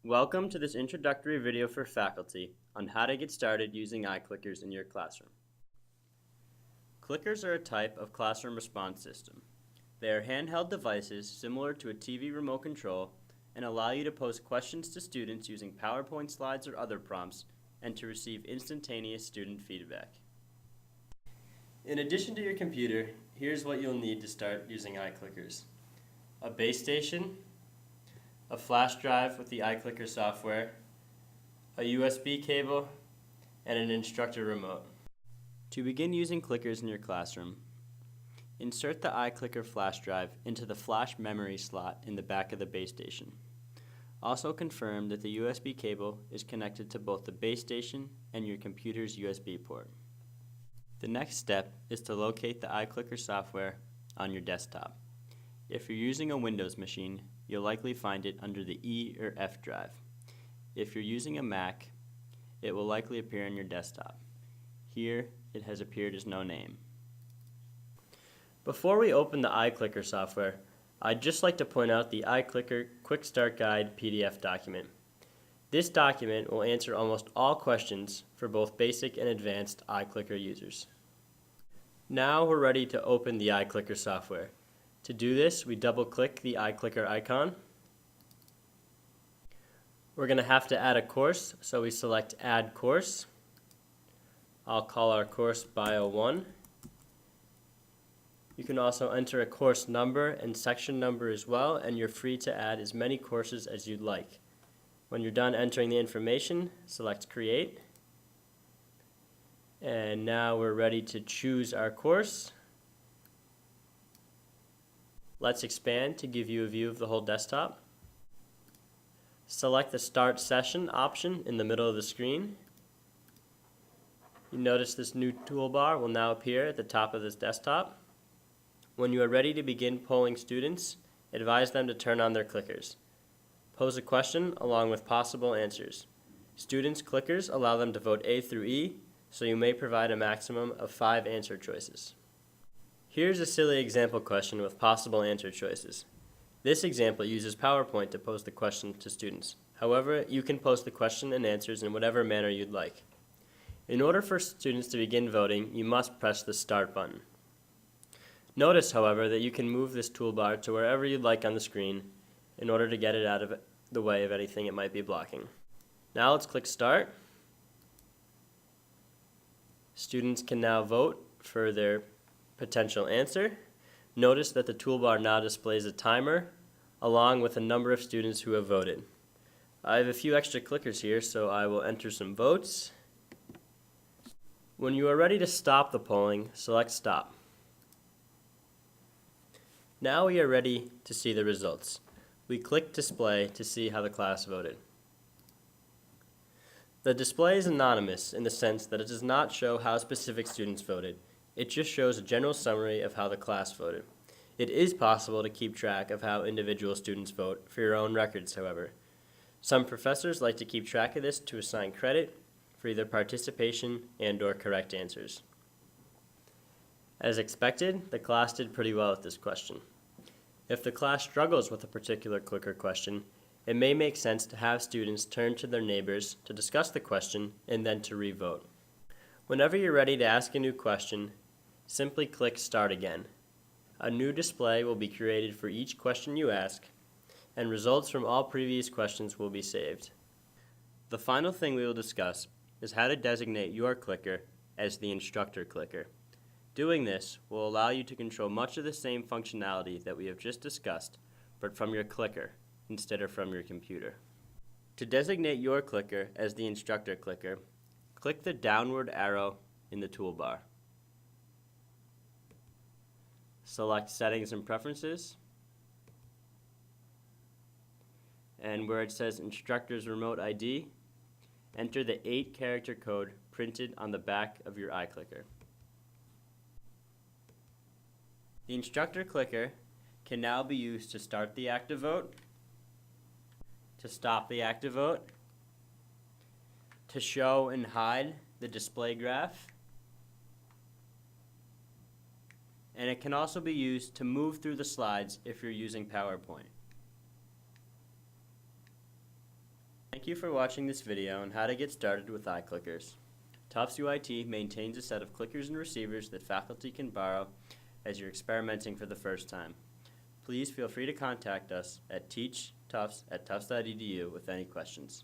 Welcome to this introductory video for faculty on how to get started using iClickers in your classroom. Clickers are a type of classroom response system. They are handheld devices similar to a TV remote control and allow you to pose questions to students using PowerPoint slides or other prompts and to receive instantaneous student feedback. In addition to your computer, here's what you'll need to start using iClickers: a base station, a flash drive with the iClicker software, a USB cable, and an instructor remote. To begin using clickers in your classroom, insert the iClicker flash drive into the flash memory slot in the back of the base station. Also confirm that the USB cable is connected to both the base station and your computer's USB port. The next step is to locate the iClicker software on your desktop. If you're using a Windows machine, you'll likely find it under the E or F drive. If you're using a Mac, it will likely appear on your desktop. Here, it has appeared as no name. Before we open the iClicker software, I'd just like to point out the iClicker Quick Start Guide PDF document. This document will answer almost all questions for both basic and advanced iClicker users. Now we're ready to open the iClicker software. To do this, we double-click the iClicker icon. We're going to have to add a course, so we select Add Course. I'll call our course Bio 1. You can also enter a course number and section number as well, and you're free to add as many courses as you'd like. When you're done entering the information, select Create. And now we're ready to choose our course. Let's expand to give you a view of the whole desktop. Select the Start Session option in the middle of the screen. You notice this new toolbar will now appear at the top of this desktop. When you are ready to begin polling students, advise them to turn on their clickers. Pose a question along with possible answers. Students' clickers allow them to vote A through E, so you may provide a maximum of 5 answer choices. Here's a silly example question with possible answer choices. This example uses PowerPoint to pose the question to students. However, you can post the question and answers in whatever manner you'd like. In order for students to begin voting, you must press the Start button. Notice, however, that you can move this toolbar to wherever you'd like on the screen in order to get it out of the way of anything it might be blocking. Now let's click Start. Students can now vote for their potential answer. Notice that the toolbar now displays a timer along with a number of students who have voted. I have a few extra clickers here, so I will enter some votes. When you are ready to stop the polling, select Stop. Now we are ready to see the results. We click Display to see how the class voted. The display is anonymous in the sense that it does not show how specific students voted. It just shows a general summary of how the class voted. It is possible to keep track of how individual students vote for your own records, however. Some professors like to keep track of this to assign credit for either participation and/or correct answers. As expected, the class did pretty well with this question. If the class struggles with a particular clicker question, it may make sense to have students turn to their neighbors to discuss the question and then to re-vote. Whenever you're ready to ask a new question, simply click Start again. A new display will be created for each question you ask, and results from all previous questions will be saved. The final thing we will discuss is how to designate your clicker as the instructor clicker. Doing this will allow you to control much of the same functionality that we have just discussed, but from your clicker instead of from your computer. To designate your clicker as the instructor clicker, click the downward arrow in the toolbar. Select Settings and Preferences, and where it says Instructor's Remote ID, enter the 8-character code printed on the back of your iClicker. The instructor clicker can now be used to start the active vote, to stop the active vote, to show and hide the display graph, and it can also be used to move through the slides if you're using PowerPoint. Thank you for watching this video on how to get started with iClickers. Tufts UIT maintains a set of clickers and receivers that faculty can borrow as you're experimenting for the first time. Please feel free to contact us at teachtufts@tufts.edu with any questions.